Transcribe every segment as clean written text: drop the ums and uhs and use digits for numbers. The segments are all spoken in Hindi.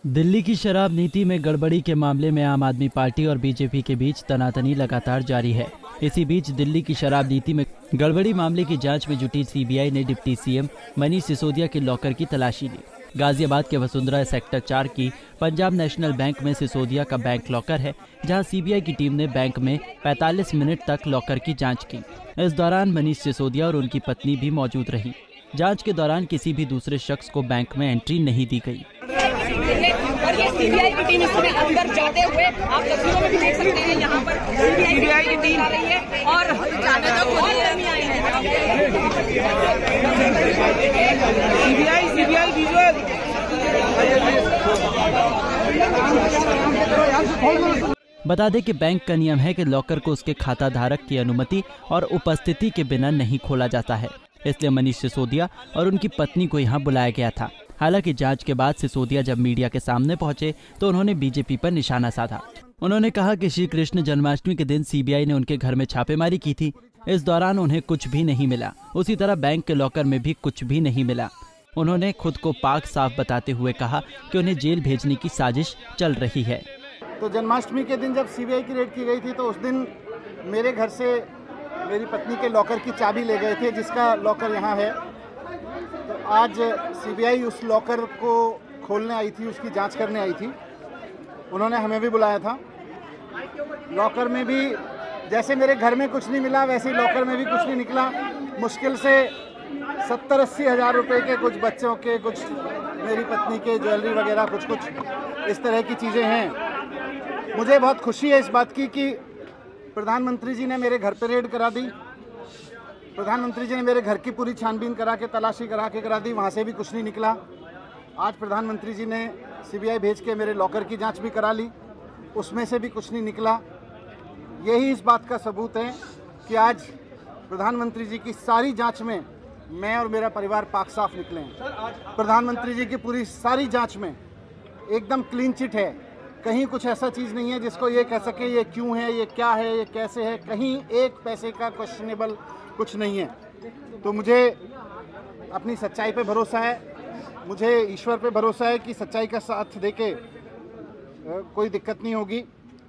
दिल्ली की शराब नीति में गड़बड़ी के मामले में आम आदमी पार्टी और बीजेपी के बीच तनातनी लगातार जारी है। इसी बीच दिल्ली की शराब नीति में गड़बड़ी मामले की जांच में जुटी सीबीआई ने डिप्टी सीएम मनीष सिसोदिया के लॉकर की तलाशी ली। गाजियाबाद के वसुंधरा सेक्टर 4 की पंजाब नेशनल बैंक में सिसोदिया का बैंक लॉकर है, जहां सीबीआई की टीम ने बैंक में 45 मिनट तक लॉकर की जांच की। इस दौरान मनीष सिसोदिया और उनकी पत्नी भी मौजूद रही। जांच के दौरान किसी भी दूसरे शख्स को बैंक में एंट्री नहीं दी गई। और ये सीबीआई की टीम इसमें अंदर जाते हुए आप तस्वीरों में भी देख सकते हैं। यहाँ पर सीबीआई की टीम आ रही है और जाने तक बहुत कर्मी आए हैं। CBI visual. बता दें कि बैंक का नियम है कि लॉकर को उसके खाता धारक की अनुमति और उपस्थिति के बिना नहीं खोला जाता है, इसलिए मनीष सिसोदिया और उनकी पत्नी को यहाँ बुलाया गया था। हालांकि जांच के बाद सिसोदिया जब मीडिया के सामने पहुंचे तो उन्होंने बीजेपी पर निशाना साधा। उन्होंने कहा कि श्री कृष्ण जन्माष्टमी के दिन सीबीआई ने उनके घर में छापेमारी की थी। इस दौरान उन्हें कुछ भी नहीं मिला। उसी तरह बैंक के लॉकर में भी कुछ भी नहीं मिला। उन्होंने खुद को पाक साफ बताते हुए कहा कि उन्हें जेल भेजने की साजिश चल रही है। तो जन्माष्टमी के दिन जब सीबीआई की रेड की गई थी तो उस दिन मेरे घर से मेरी पत्नी के लॉकर की चाबी ले गए थे, जिसका लॉकर यहाँ है। तो आज सीबीआई उस लॉकर को खोलने आई थी, उसकी जांच करने आई थी। उन्होंने हमें भी बुलाया था। लॉकर में भी जैसे मेरे घर में कुछ नहीं मिला, वैसे ही लॉकर में भी कुछ नहीं निकला। मुश्किल से 70-80 हज़ार रुपये के कुछ बच्चों के, कुछ मेरी पत्नी के ज्वेलरी वगैरह कुछ इस तरह की चीज़ें हैं। मुझे बहुत खुशी है इस बात की कि प्रधानमंत्री जी ने मेरे घर पर रेड करा दी। प्रधानमंत्री जी ने मेरे घर की पूरी छानबीन करा के, तलाशी करा दी, वहाँ से भी कुछ नहीं निकला। आज प्रधानमंत्री जी ने सीबीआई भेज के मेरे लॉकर की जांच भी करा ली, उसमें से भी कुछ नहीं निकला। यही इस बात का सबूत है कि आज प्रधानमंत्री जी की सारी जांच में मैं और मेरा परिवार पाक साफ निकले हैं। प्रधानमंत्री जी की पूरी सारी जांच में एकदम क्लीन चिट है। कहीं कुछ ऐसा चीज़ नहीं है जिसको ये कह सके ये क्यों है, ये क्या है, ये कैसे है। कहीं एक पैसे का क्वेश्चनेबल कुछ नहीं है। तो मुझे अपनी सच्चाई पे भरोसा है, मुझे ईश्वर पे भरोसा है कि सच्चाई का साथ देके कोई दिक्कत नहीं होगी।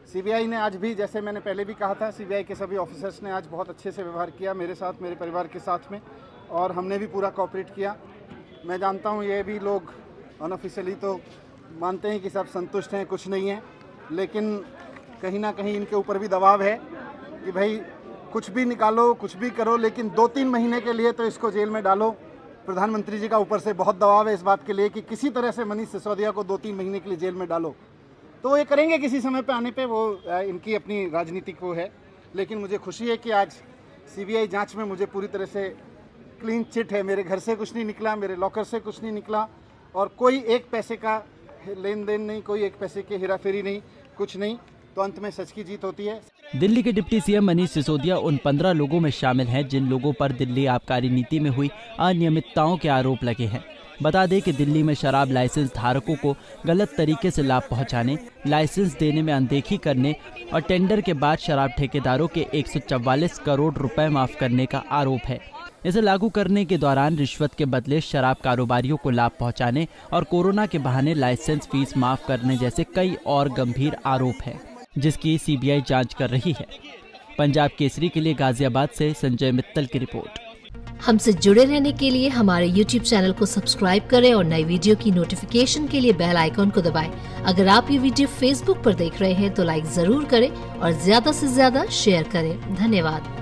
सीबीआई ने आज भी, जैसे मैंने पहले भी कहा था, सीबीआई के सभी ऑफिसर्स ने आज बहुत अच्छे से व्यवहार किया मेरे साथ, मेरे परिवार के साथ में, और हमने भी पूरा कोऑपरेट किया। मैं जानता हूँ ये भी लोग अनऑफिशियली तो मानते हैं कि सब संतुष्ट हैं, कुछ नहीं है, लेकिन कहीं ना कहीं इनके ऊपर भी दबाव है कि भाई कुछ भी निकालो, कुछ भी करो, लेकिन 2-3 महीने के लिए तो इसको जेल में डालो। प्रधानमंत्री जी का ऊपर से बहुत दबाव है इस बात के लिए कि किसी तरह से मनीष सिसोदिया को 2-3 महीने के लिए जेल में डालो। तो ये करेंगे किसी समय पे आने पे, वो इनकी अपनी राजनीति को है। लेकिन मुझे खुशी है कि आज सीबीआई जांच में मुझे पूरी तरह से क्लीन चिट है। मेरे घर से कुछ नहीं निकला, मेरे लॉकर से कुछ नहीं निकला, और कोई एक पैसे का लेन देन नहीं, कोई एक पैसे की हेराफेरी नहीं, कुछ नहीं। तो अंत में सच की जीत होती है। दिल्ली के डिप्टी सीएम मनीष सिसोदिया उन 15 लोगों में शामिल हैं जिन लोगों पर दिल्ली आबकारी नीति में हुई अनियमितताओं के आरोप लगे हैं। बता दें कि दिल्ली में शराब लाइसेंस धारकों को गलत तरीके से लाभ पहुंचाने, लाइसेंस देने में अनदेखी करने और टेंडर के बाद शराब ठेकेदारों के 144 करोड़ रुपए माफ करने का आरोप है। इसे लागू करने के दौरान रिश्वत के बदले शराब कारोबारियों को लाभ पहुंचाने और कोरोना के बहाने लाइसेंस फीस माफ करने जैसे कई और गंभीर आरोप हैं, जिसकी सीबीआई जांच कर रही है। पंजाब केसरी के लिए गाजियाबाद से संजय मित्तल की रिपोर्ट। हमसे जुड़े रहने के लिए हमारे YouTube चैनल को सब्सक्राइब करें और नई वीडियो की नोटिफिकेशन के लिए बेल आइकॉन को दबाएं। अगर आप ये वीडियो Facebook पर देख रहे हैं तो लाइक जरूर करें और ज्यादा से ज्यादा शेयर करें। धन्यवाद।